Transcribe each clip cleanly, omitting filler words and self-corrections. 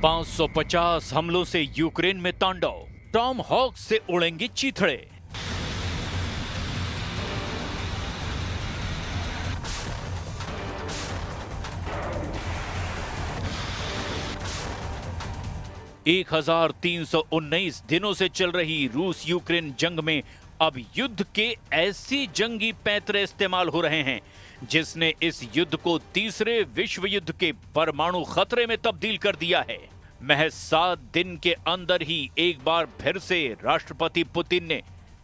550 हमलों से यूक्रेन में तांडव, टॉम हॉक से उड़ेंगे चीथड़े। एक 1319 दिनों से चल रही रूस यूक्रेन जंग में अब युद्ध के ऐसी जंगी पैंतरे इस्तेमाल हो रहे हैं जिसने इस युद्ध को तीसरे विश्व युद्ध के परमाणु खतरे में तब्दील कर दिया है। महज 7 दिन के अंदर ही एक बार फिर से राष्ट्रपति पुतिन ने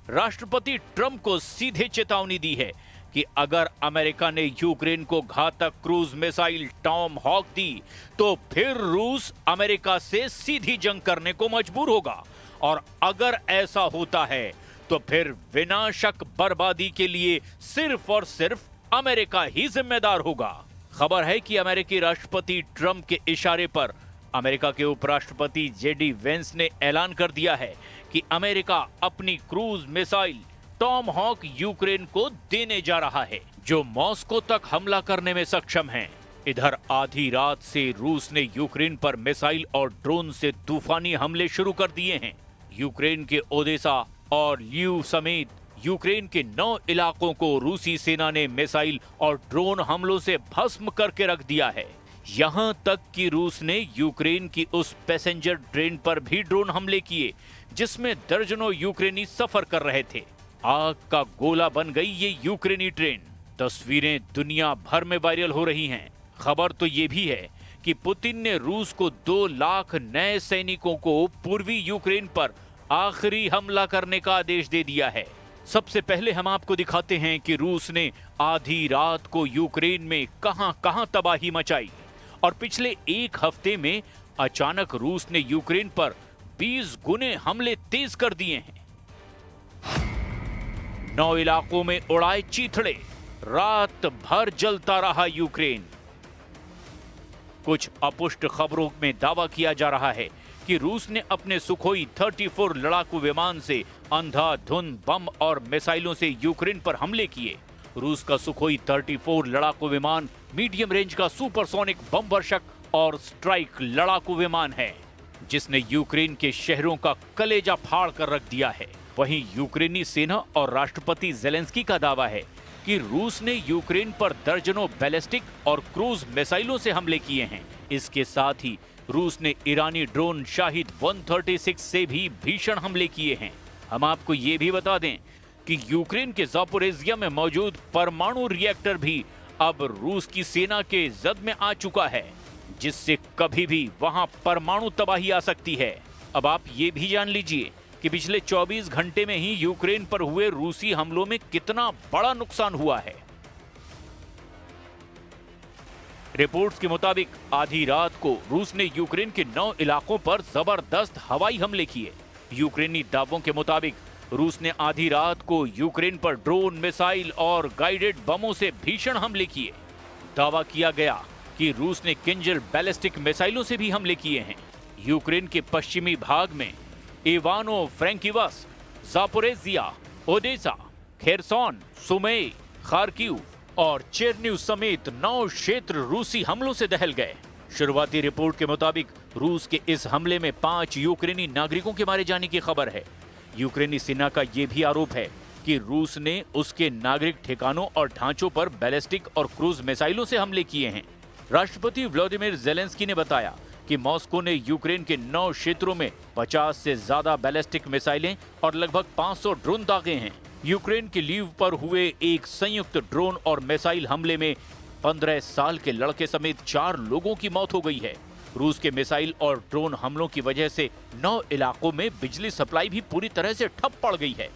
राष्ट्रपति ट्रंप को सीधे चेतावनी दी है कि अगर अमेरिका ने यूक्रेन को घातक क्रूज मिसाइल टॉम हॉक दी तो फिर रूस अमेरिका से सीधी जंग करने को मजबूर होगा, और अगर ऐसा होता है तो फिर विनाशक बर्बादी के लिए सिर्फ और सिर्फ अमेरिका ही जिम्मेदार होगा। खबर है कि अमेरिकी राष्ट्रपति ट्रंप के इशारे पर अमेरिका के उपराष्ट्रपति जेडी वेंस ने ऐलान कर दिया है कि अमेरिका अपनी cruise missile Tomahawk Ukraine को देने जा रहा है, जो मॉस्को तक हमला करने में सक्षम है। इधर आधी रात से रूस ने यूक्रेन पर मिसाइल और ड्रोन से तूफानी हमले शुरू कर दिए हैं। यूक्रेन के ओदेसा और ल्यू समेत यूक्रेन के 9 इलाकों को रूसी सेना ने मिसाइल और ड्रोन हमलों से भस्म करके रख दिया है। यहां तक कि रूस ने यूक्रेन की उस पैसेंजर ट्रेन पर भी ड्रोन हमले किए जिसमें दर्जनों यूक्रेनी सफर कर रहे थे। आग का गोला बन गई ये यूक्रेनी ट्रेन। तस्वीरें दुनिया भर में वायरल हो रही हैं। खबर तो ये भी है कि पुतिन ने रूस को 2 लाख नए सैनिकों को पूर्वी यूक्रेन पर आखिरी हमला करने का आदेश दे दिया है। सबसे पहले हम आपको दिखाते हैं कि रूस ने आधी रात को यूक्रेन में कहां-कहां तबाही मचाई, और पिछले एक हफ्ते में अचानक रूस ने यूक्रेन पर 20 गुने हमले तेज कर दिए हैं। 9 इलाकों में उड़ाए चीथड़े, रात भर जलता रहा यूक्रेन। कुछ अपुष्ट खबरों में दावा किया जा रहा है कि रूस ने अपने सुखोई 34 लड़ाकू विमान से अंधाधुंध बम और मिसाइलों से यूक्रेन पर हमले किए। रूस का सुखोई 34 लड़ाकू विमान मीडियम रेंज का सुपरसोनिक बम वर्षक और स्ट्राइक लड़ाकू विमान है, जिसने यूक्रेन के शहरों का कलेजा फाड़ कर रख दिया है। वहीं यूक्रेनी सेना और राष्ट्रपति जेलेंस्की का दावा है कि रूस ने यूक्रेन पर दर्जनों बैलिस्टिक और क्रूज मिसाइलों से हमले किए हैं। इसके साथ ही रूस ने ईरानी ड्रोन शाहिद 136 से भी भीषण हमले किए हैं। हम आपको ये भी बता दें कि यूक्रेन के ज़ापोरिज़िया में मौजूद परमाणु रिएक्टर भी अब रूस की सेना के जद में आ चुका है, जिससे कभी भी वहां परमाणु तबाही आ सकती है। अब आप ये भी जान लीजिए कि पिछले 24 घंटे में ही यूक्रेन पर हुए रूसी हमलों में कितना बड़ा नुकसान हुआ है। रिपोर्ट्स के मुताबिक आधी रात को रूस ने यूक्रेन के 9 इलाकों पर जबरदस्त हवाई हमले किए। यूक्रेनी दावों के मुताबिक रूस ने आधी रात को यूक्रेन पर ड्रोन, मिसाइल और गाइडेड बमों से भीषण हमले किए। दावा किया गया कि रूस ने किंजल बैलिस्टिक मिसाइलों से भी हमले किए हैं। यूक्रेन के पश्चिमी भाग में इवानो फ्रैंकिवस्क, ज़ापोरिज़िया, ओडेसा, खेरसोन, सुमे, खार्किव और चेरनिव समेत 9 क्षेत्र रूसी हमलों से दहल गए। शुरुआती रिपोर्ट के मुताबिक रूस के इस हमले में 5 यूक्रेनी नागरिकों के मारे जाने की खबर है। यूक्रेनी सेना का यह भी आरोप है कि रूस ने उसके नागरिक ठिकानों और ढांचों पर बैलिस्टिक और क्रूज मिसाइलों से हमले किए हैं। राष्ट्रपति व्लादिमीर जेलेंस्की ने बताया कि मॉस्को ने यूक्रेन के 9 क्षेत्रों में 50 से ज्यादा बैलिस्टिक मिसाइलें और लगभग 500 ड्रोन दागे हैं। यूक्रेन के लीव पर हुए एक संयुक्त ड्रोन और मिसाइल हमले में 15 साल के लड़के समेत 4 लोगों की मौत हो गई है। रूस के मिसाइल और ड्रोन हमलों की वजह से 9 इलाकों में बिजली सप्लाई भी पूरी तरह से ठप पड़ गई है,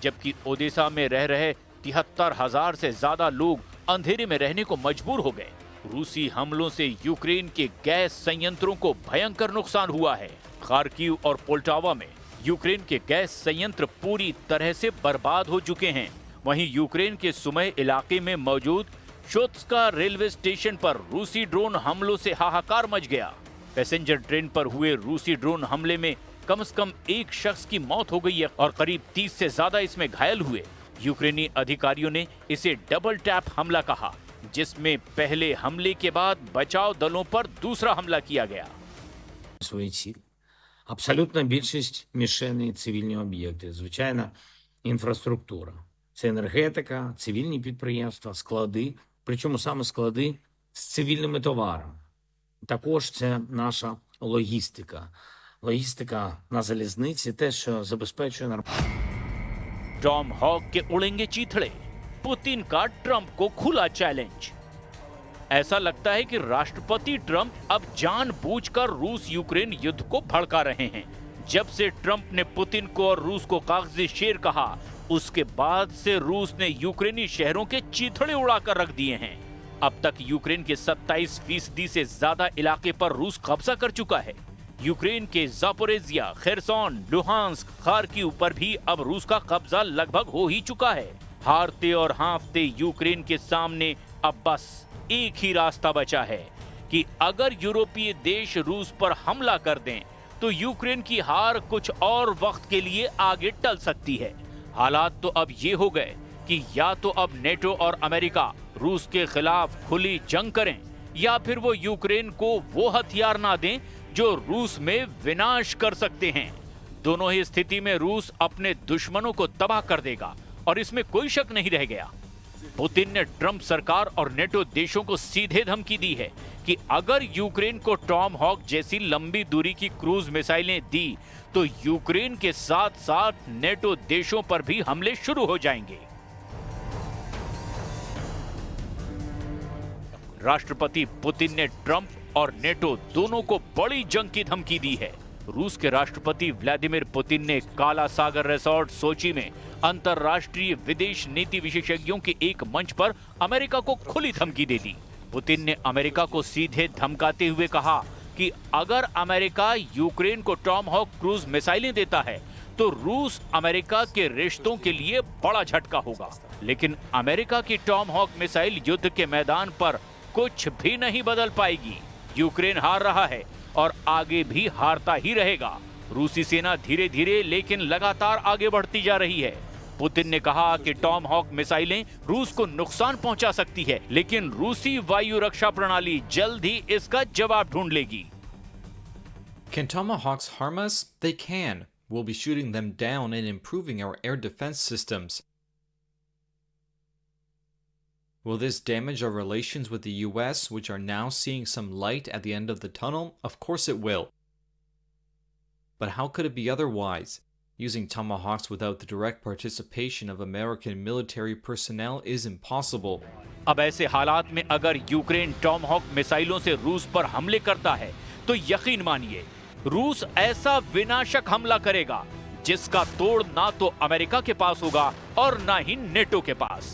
जबकि ओडेसा में रह रहे 73,000 से ज्यादा लोग अंधेरे में रहने को मजबूर हो गए। रूसी हमलों से यूक्रेन के गैस संयंत्रों को भयंकर नुकसान हुआ है। खार्किव और पोल्टावा में यूक्रेन के गैस संयंत्र पूरी तरह से बर्बाद हो चुके हैं। वहीं यूक्रेन के सुमे इलाके में मौजूद शोत्स्का रेलवे स्टेशन पर रूसी ड्रोन हमलों से हाहाकार मच गया। पैसेंजर ट्रेन पर हुए रूसी ड्रोन हमले में कम से कम 1 शख्स की मौत हो गई है और करीब 30 से ज्यादा इसमें घायल हुए। यूक्रेनी अधिकारियों ने इसे डबल टैप हमला कहा, जिसमें पहले हमले के बाद बचाव दलों पर दूसरा हमला किया गया। свої цілі. Абсолютна більшість мішеней – цивільні об'єкти, звичайно, інфраструктура. Це енергетика, цивільні підприємства, склади, причому саме склади з цивільними товарами. Також це наша логістика. Логістика на залізниці, те, що забезпечує нормальну. टॉम हॉक के उड़ेंगे चीथड़े, पुतिन का ट्रंप को खुला चैलेंज। ऐसा लगता है कि राष्ट्रपति ट्रंप अब जानबूझकर रूस यूक्रेन युद्ध को भड़का रहे हैं। जब से ट्रंप ने पुतिन को और रूस को कागजी शेर कहा, उसके बाद से रूस ने यूक्रेनी शहरों के चीथड़े उड़ाकर रख दिए हैं। अब तक यूक्रेन के 27% से ज्यादा इलाके पर रूस कब्जा कर चुका है। यूक्रेन के जापोरेजिया, खेरसोन, लुहांस्क, खार्किव पर भी अब रूस का कब्जा लगभग हो ही चुका है। हारते और हाँफते यूक्रेन के सामने अब बस एक ही रास्ता बचा है कि अगर यूरोपीय देश रूस पर हमला कर दें तो यूक्रेन की हार कुछ और वक्त के लिए आगे टल सकती है। हालात तो अब ये हो गए कि या तो अब नेटो और अमेरिका रूस के खिलाफ खुली जंग करें या फिर वो यूक्रेन को वो हथियार ना दें जो रूस में विनाश कर सकते हैं। दोनों ही स्थिति में रूस अपने दुश्मनों को तबाह कर देगा और इसमें कोई शक नहीं रह गया। पुतिन ने ट्रंप सरकार और नेटो देशों को सीधे धमकी दी है कि अगर यूक्रेन को टॉम हॉक जैसी लंबी दूरी की क्रूज मिसाइलें दी तो यूक्रेन के साथ साथ नेटो देशों पर भी हमले शुरू हो जाएंगे। राष्ट्रपति पुतिन ने ट्रंप और नेटो दोनों को बड़ी जंग की धमकी दी है। रूस के राष्ट्रपति व्लादिमीर पुतिन ने काला सागर रिसोर्ट सोची में अंतर्राष्ट्रीय विदेश नीति विशेषज्ञों के एक मंच पर अमेरिका को खुली धमकी दे दी। पुतिन ने अमेरिका को सीधे धमकाते हुए कहा कि अगर अमेरिका यूक्रेन को टॉम हॉक क्रूज मिसाइलें देता है तो रूस अमेरिका के रिश्तों के लिए बड़ा झटका होगा। लेकिन अमेरिका की टॉम हॉक मिसाइल युद्ध के मैदान पर कुछ भी नहीं बदल पाएगी। यूक्रेन हार रहा है और आगे भी हारता ही रहेगा। रूसी सेना धीरे धीरे लेकिन लगातार आगे बढ़ती जा रही है। पुतिन ने कहा कि टॉम हॉक मिसाइलें रूस को नुकसान पहुंचा सकती है, लेकिन रूसी वायु रक्षा प्रणाली जल्द ही इसका जवाब ढूंढ लेगी। Can Tomahawks harm us? They can. We'll be shooting them down and improving our air defense systems. Will this damage our relations with the US, which are now seeing some light at the end of the tunnel? Of course it will. But how could it be otherwise? Using Tomahawks without the direct participation of American military personnel is impossible. अब ऐसे हालात में अगर Ukraine Tom hoc मिसाइलों से रूस पर हमले करता है तो यकीन मानिए रूस ऐसा विनाशक हमला करेगा जिसका तोड़ ना तो अमेरिका के पास होगा और ना ही नेटो के पास।